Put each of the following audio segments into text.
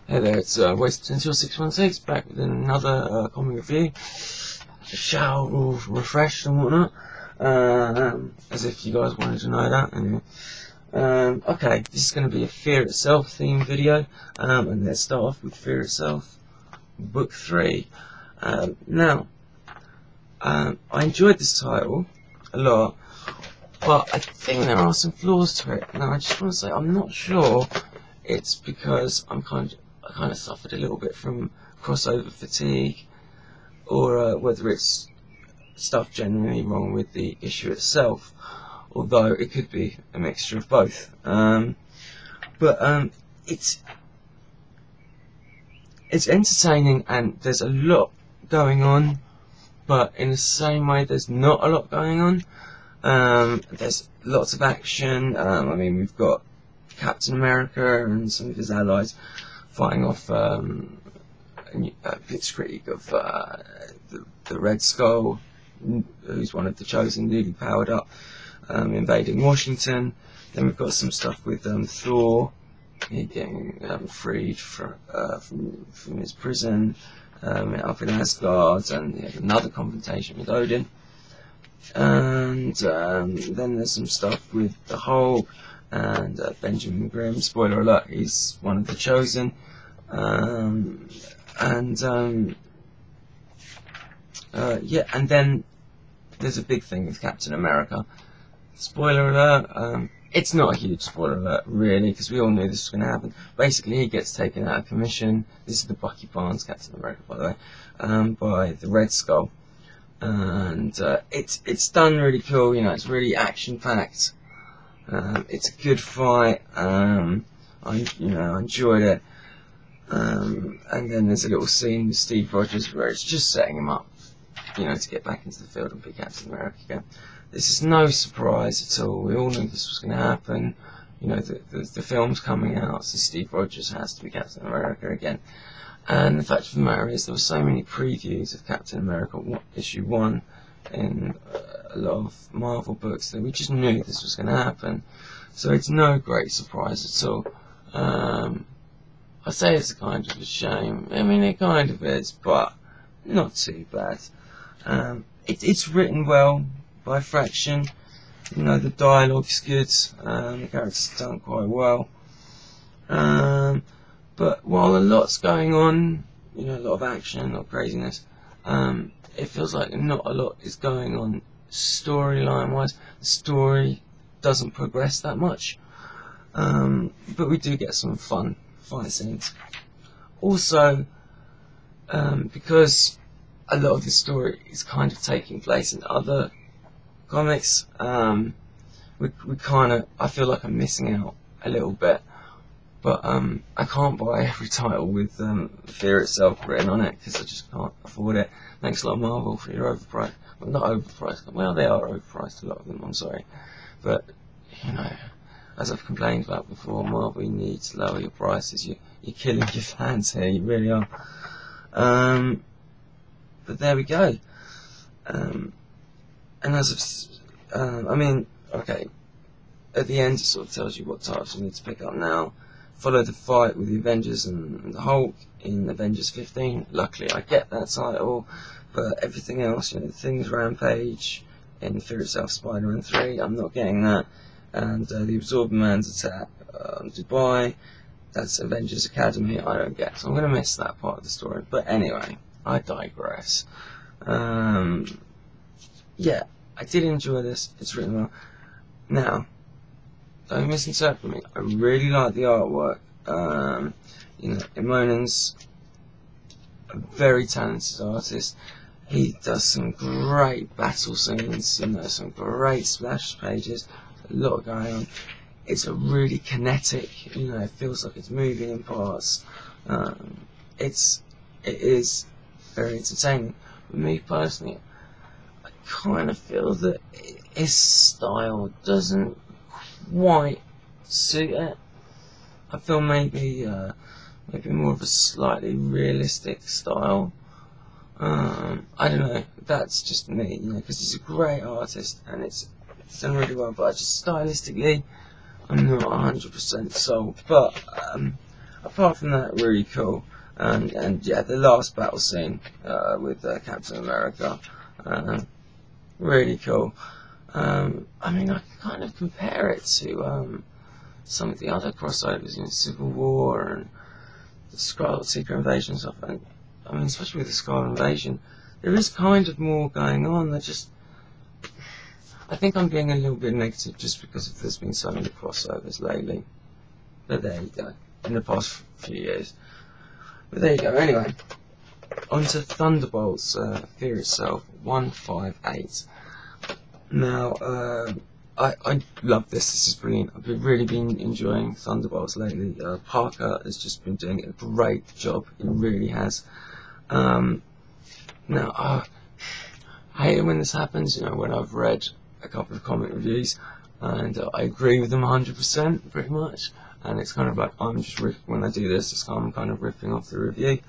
Hey there, it's WP616 back with another comic review. The shower all refreshed and whatnot, as if you guys wanted to know that. Anyway, okay, this is going to be a Fear Itself themed video, and let's start off with Fear Itself, Book 3. Now, I enjoyed this title a lot, but I think there are some flaws to it. Now, I just want to say I'm not sure it's because I kind of suffered a little bit from crossover fatigue, or whether it's stuff genuinely wrong with the issue itself, although it could be a mixture of both. But it's entertaining and there's a lot going on, but in the same way there's not a lot going on. There's lots of action. I mean, we've got Captain America and some of his allies fighting off a blitzkrieg of the Red Skull, who's one of the chosen, newly powered up, invading Washington. Then we've got some stuff with Thor, getting freed from his prison up in Asgard, and he had another confrontation with Odin. And then there's some stuff with the Hulk and Benjamin Grimm. Spoiler alert, he's one of the chosen. Yeah, and then there's a big thing with Captain America. Spoiler alert, it's not a huge spoiler alert really, because we all knew this was going to happen. Basically, he gets taken out of commission. This is the Bucky Barnes Captain America, by the way, by the Red Skull. And it's done really cool, you know, it's really action packed. It's a good fight. I enjoyed it. And then there's a little scene with Steve Rogers where it's just setting him up, you know, to get back into the field and be Captain America again. This is no surprise at all. We all knew this was going to happen. You know, the film's coming out, so Steve Rogers has to be Captain America again. And the fact of the matter is, there were so many previews of Captain America issue 1 in a lot of Marvel books that we just knew this was going to happen. So it's no great surprise at all. I say it's kind of a shame. I mean, it kind of is, but not too bad. It's written well by Fraction. You know, the dialogue's good. The characters are done quite well. But while a lot's going on, you know, a lot of action, a lot of craziness, it feels like not a lot is going on storyline-wise. The story doesn't progress that much, but we do get some fun fight scenes. Also, because a lot of the story is kind of taking place in other comics, I feel like I'm missing out a little bit. But I can't buy every title with Fear Itself written on it, because I just can't afford it. Thanks a lot, Marvel, for your overpriced. Well, not overpriced. Well, they are overpriced, a lot of them, I'm sorry. But, you know, as I've complained about before, Marvel, you need to lower your prices. You're killing your fans here, you really are. But there we go. And as I mean, okay, at the end it sort of tells you what titles you need to pick up now. Follow the fight with the Avengers and the Hulk in Avengers 15. Luckily, I get that title, but everything else, you know, Things Rampage in Fear Itself, Spider-Man 3, I'm not getting that. And the Absorber Man's attack on Dubai, that's Avengers Academy, I don't get. So I'm going to miss that part of the story. But anyway, I digress. Yeah, I did enjoy this. It's written well. Now, don't misinterpret me. I really like the artwork. You know, Imonen's a very talented artist. He does some great battle scenes. You know, some great splash pages. A lot going on. It's a really kinetic. You know, it feels like it's moving in parts. It is very entertaining. For me personally, I kind of feel that his style doesn't quite suit it. I feel maybe more of a slightly realistic style. I don't know. That's just me, you know, because he's a great artist and it's done really well. But just stylistically, I'm not 100% sold. But apart from that, really cool. And yeah, the last battle scene with Captain America, really cool. I mean, I can kind of compare it to some of the other crossovers in Civil War and the Skrull Secret Invasion stuff. And, I mean, especially with the Skrull Invasion, there is kind of more going on. I think I'm being a little bit negative just because there's been so many crossovers lately. But there you go, in the past few years. But there you go, anyway. On to Thunderbolts, Fear Itself, 158. Now, I love this. This is brilliant. I've really been enjoying Thunderbolts lately. Parker has just been doing a great job. He really has. Now, I hate it when this happens, you know, when I've read a couple of comic reviews and I agree with them 100% pretty much, and it's kind of like I'm just when I do this, I'm kind of ripping off the review.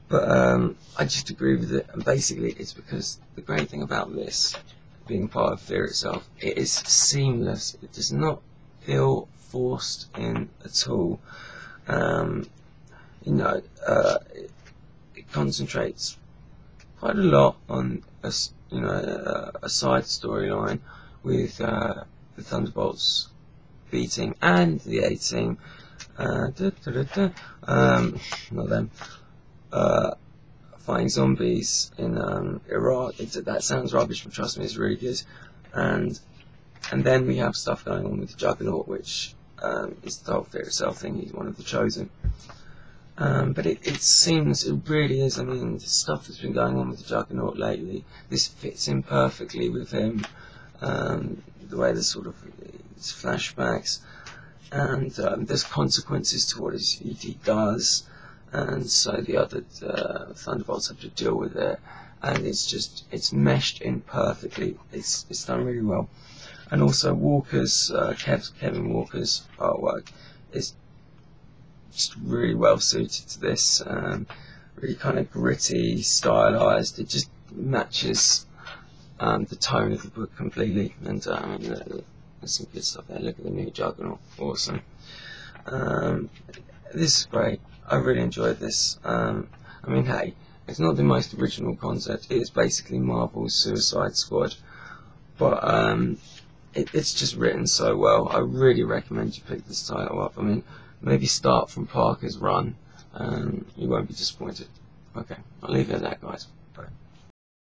But I just agree with it, and basically it's because the great thing about this being part of Fear Itself, it is seamless. It does not feel forced in at all. You know, it concentrates quite a lot on a side storyline with the Thunderbolts beating and the A-Team. Not them. Fighting zombies in Iraq. That sounds rubbish, but trust me, it's really good. And then we have stuff going on with the Juggernaut, which is the whole Fear Itself thing. He's one of the chosen. But it seems, it really is. I mean, the stuff that's been going on with the Juggernaut lately, this fits in perfectly with him. The way there's sort of his flashbacks, and there's consequences to what he does. And so the other Thunderbolts have to deal with it, and it's meshed in perfectly. It's done really well, and also Walker's Kevin Walker's artwork is just really well suited to this. Really kind of gritty, stylized. It just matches the tone of the book completely. And I mean, there's some good stuff there. Look at the new Juggernaut, awesome. This is great. I really enjoyed this. I mean, hey, it's not the most original concept. It is basically Marvel's Suicide Squad, but it's just written so well. I really recommend you pick this title up. I mean, maybe start from Parker's run, and you won't be disappointed. Okay, I'll leave it at that, guys.